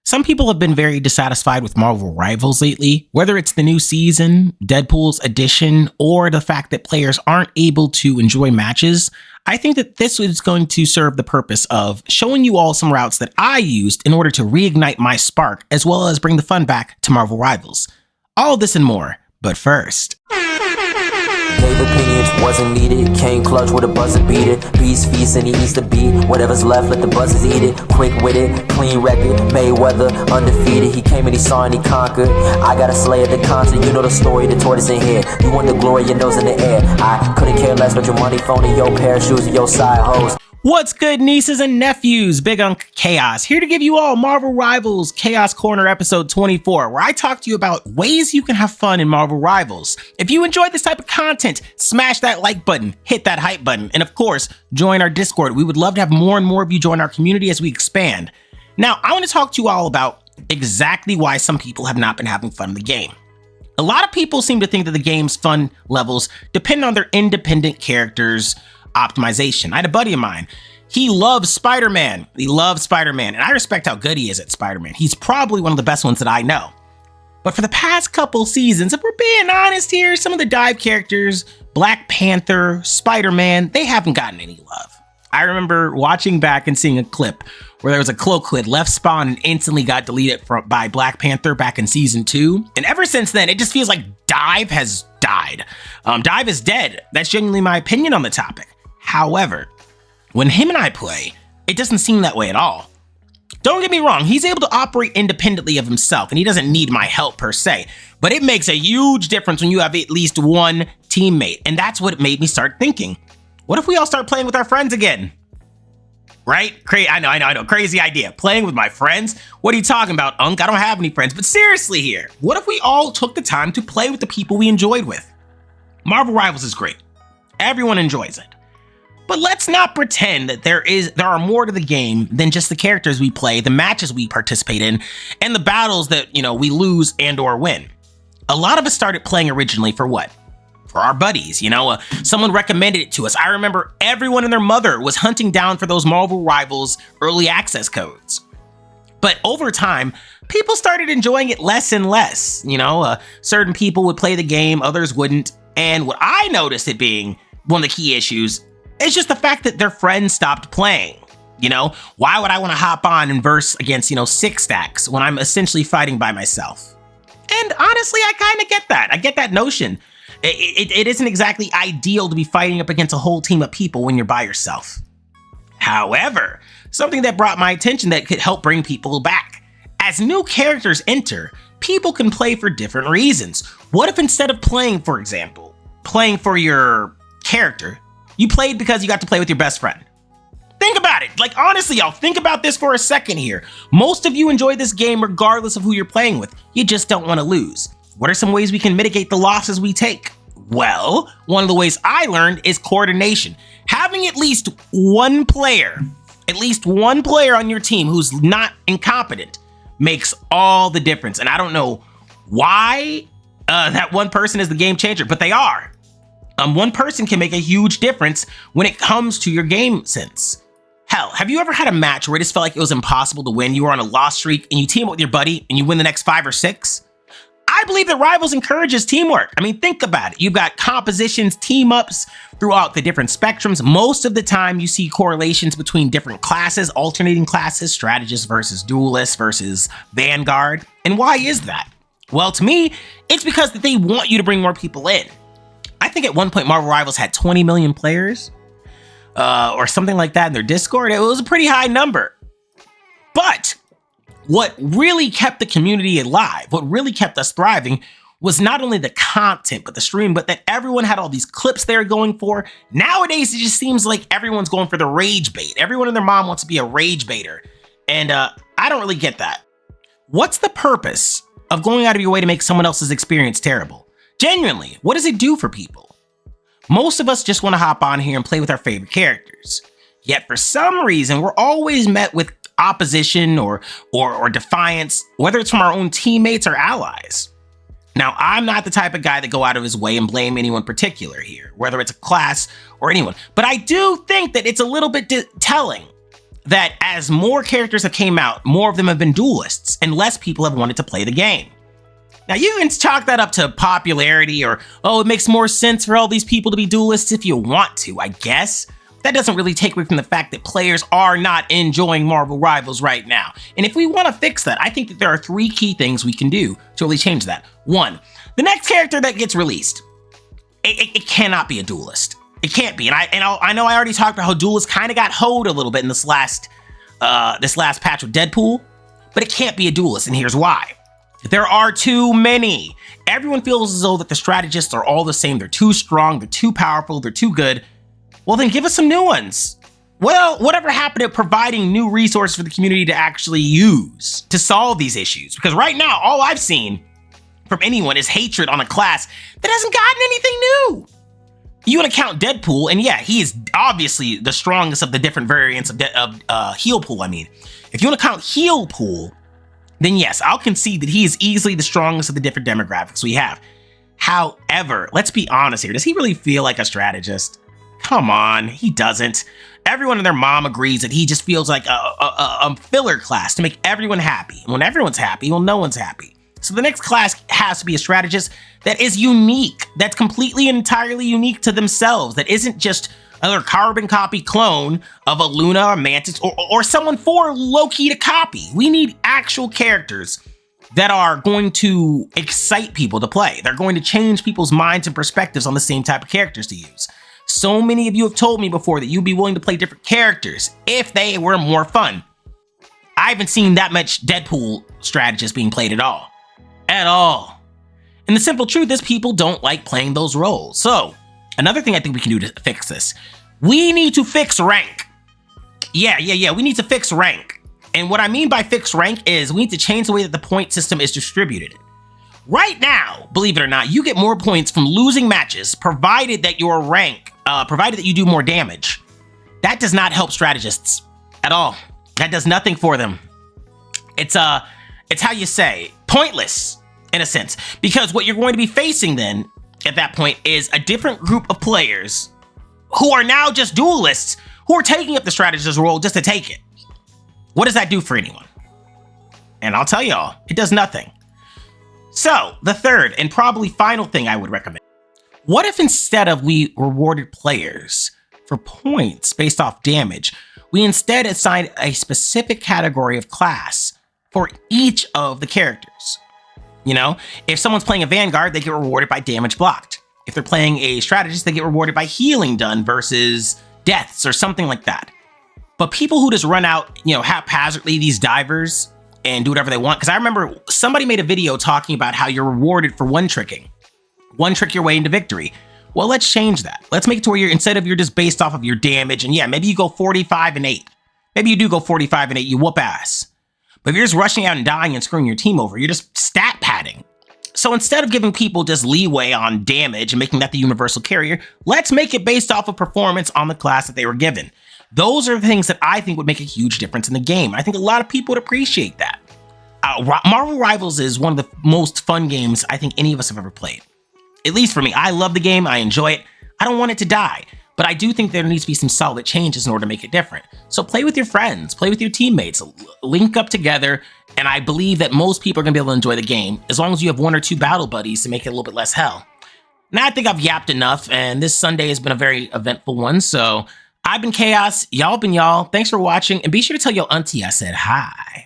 Some people have been very dissatisfied with Marvel Rivals lately, whether it's the new season, Deadpool's edition, or the fact that players aren't able to enjoy matches. I think that this is going to serve the purpose of showing you all some routes that I used in order to reignite my spark, as well as bring the fun back to Marvel Rivals. All of this and more, but first. Gave opinions, wasn't needed. Came clutch with a buzzer beater. Beast feast and he eats the beat. Whatever's left, let the buzzers eat it. Quick with it, clean record. Mayweather, undefeated. He came and he saw and he conquered. I got a slay at the concert. You know the story, the tortoise in here. You want the glory, your nose in the air. I couldn't care less about your money, phone, and your pair of shoes and your side hose. What's good, nieces and nephews? Big Unc Chaos here to give you all Marvel Rivals Chaos Corner episode 24, where I talk to you about ways you can have fun in Marvel Rivals. If you enjoy this type of content, smash that like button, hit that hype button, and of course, join our Discord. We would love to have more and more of you join our community as we expand. Now, I want to talk to you all about exactly why some people have not been having fun in the game. A lot of people seem to think that the game's fun levels depend on their independent characters' optimization. I had a buddy of mine. He loves Spider-Man. And I respect how good he is at Spider-Man. He's probably one of the best ones that I know. But for the past couple seasons, if we're being honest here, some of the dive characters, Black Panther, Spider-Man, they haven't gotten any love. I remember watching back and seeing a clip where there was a cloak who had left Spawn and instantly got deleted by Black Panther back in season 2. And ever since then, it just feels like Dive has died. Dive is dead. That's genuinely my opinion on the topic. However, when him and I play, it doesn't seem that way at all. Don't get me wrong, he's able to operate independently of himself and he doesn't need my help per se, but it makes a huge difference when you have at least one teammate. And that's what made me start thinking, what if we all start playing with our friends again? Right? I know, crazy idea. Playing with my friends? What are you talking about, Unc? I don't have any friends, but seriously here, what if we all took the time to play with the people we enjoyed with? Marvel Rivals is great. Everyone enjoys it. But let's not pretend that there are more to the game than just the characters we play, the matches we participate in, and the battles that, we lose and or win. A lot of us started playing originally for what? For our buddies, someone recommended it to us. I remember everyone and their mother was hunting down for those Marvel Rivals early access codes. But over time, people started enjoying it less and less. Certain people would play the game, others wouldn't. And what I noticed it being one of the key issues, it's just the fact that their friends stopped playing. Why would I want to hop on and verse against, 6 stacks when I'm essentially fighting by myself? And honestly, I kind of get that. I get that notion. It isn't exactly ideal to be fighting up against a whole team of people when you're by yourself. However, something that brought my attention that could help bring people back. As new characters enter, people can play for different reasons. What if instead of playing, for example, playing for your character, you played because you got to play with your best friend? Think about it. Honestly, y'all, think about this for a second here. Most of you enjoy this game regardless of who you're playing with. You just don't want to lose. What are some ways we can mitigate the losses we take? Well, one of the ways I learned is coordination. Having at least one player on your team who's not incompetent makes all the difference. And I don't know why that one person is the game changer, but they are. One person can make a huge difference when it comes to your game sense. Hell, have you ever had a match where it just felt like it was impossible to win? You were on a loss streak and you team up with your buddy and you win the next 5 or 6? I believe that Rivals encourages teamwork. Think about it. You've got compositions, team ups throughout the different spectrums. Most of the time you see correlations between different classes, alternating classes, strategists versus duelists versus vanguard. And why is that? Well, to me, it's because that they want you to bring more people in. I think at one point Marvel Rivals had 20 million players or something like that in their Discord. It was a pretty high number. But what really kept the community alive, what really kept us thriving, was not only the content, but the stream, but that everyone had all these clips they were going for. Nowadays, it just seems like everyone's going for the rage bait. Everyone and their mom wants to be a rage baiter. And I don't really get that. What's the purpose of going out of your way to make someone else's experience terrible? Genuinely, what does it do for people? Most of us just want to hop on here and play with our favorite characters. Yet for some reason, we're always met with opposition or defiance, whether it's from our own teammates or allies. Now, I'm not the type of guy that go out of his way and blame anyone particular here, whether it's a class or anyone, but I do think that it's a little bit telling that as more characters have came out, more of them have been duelists, and less people have wanted to play the game. Now, you can chalk that up to popularity or, oh, it makes more sense for all these people to be duelists if you want to, I guess. That doesn't really take away from the fact that players are not enjoying Marvel Rivals right now. And if we want to fix that, I think that there are 3 key things we can do to really change that. 1, the next character that gets released, it cannot be a duelist. It can't be. And I know I already talked about how duelists kind of got hoed a little bit in this last patch with Deadpool, but it can't be a duelist, and here's why. There are too many. Everyone feels as though that the strategists are all the same. They're too strong, they're too powerful, they're too good. Well, then give us some new ones. Well, whatever happened to providing new resources for the community to actually use to solve these issues? Because right now, all I've seen from anyone is hatred on a class that hasn't gotten anything new. You want to count Deadpool, and yeah, he is obviously the strongest of the different variants of heal pool. I mean, if you want to count heal pool, then yes, I'll concede that he is easily the strongest of the different demographics we have. However, let's be honest here. Does he really feel like a strategist? Come on, he doesn't. Everyone and their mom agrees that he just feels like a filler class to make everyone happy. And when everyone's happy, well, no one's happy. So the next class has to be a strategist that is unique, that's completely and entirely unique to themselves, that isn't just another carbon copy clone of a Luna or Mantis or someone for Loki to copy. We need actual characters that are going to excite people to play. They're going to change people's minds and perspectives on the same type of characters to use. So many of you have told me before that you'd be willing to play different characters if they were more fun. I haven't seen that much Deadpool strategist being played at all. At all. And the simple truth is people don't like playing those roles. So, another thing I think we can do to fix this, we need to fix rank. Yeah, we need to fix rank. And what I mean by fix rank is we need to change the way that the point system is distributed. Right now, believe it or not, you get more points from losing matches, provided that your rank, provided that you do more damage. That does not help strategists at all. That does nothing for them. It's how you say, pointless in a sense, because what you're going to be facing then at that point is a different group of players who are now just duelists who are taking up the strategist role just to take it. What does that do for anyone? And I'll tell y'all, it does nothing. So, the third and probably final thing I would recommend. What if instead of we rewarded players for points based off damage, we instead assigned a specific category of class for each of the characters? You know, if someone's playing a Vanguard, they get rewarded by damage blocked. If they're playing a strategist, they get rewarded by healing done versus deaths or something like that. But people who just run out, haphazardly, these divers, and do whatever they want. Because I remember somebody made a video talking about how you're rewarded for one-tricking. One-trick your way into victory. Well, let's change that. Let's make it to where instead of you're just based off of your damage, and yeah, maybe you go 45-8. Maybe you do go 45-8, you whoop ass. But if you're just rushing out and dying and screwing your team over, you're just stat padding. So instead of giving people just leeway on damage and making that the universal carrier, let's make it based off of performance on the class that they were given. Those are the things that I think would make a huge difference in the game. I think a lot of people would appreciate that. Marvel Rivals is one of the most fun games I think any of us have ever played. At least for me, I love the game, I enjoy it. I don't want it to die, but I do think there needs to be some solid changes in order to make it different. So play with your friends, play with your teammates, link up together, and I believe that most people are gonna be able to enjoy the game as long as you have 1 or 2 battle buddies to make it a little bit less hell. Now I think I've yapped enough, and this Sunday has been a very eventful one, so I've been Chaos, y'all been y'all. Thanks for watching, and be sure to tell your auntie I said hi.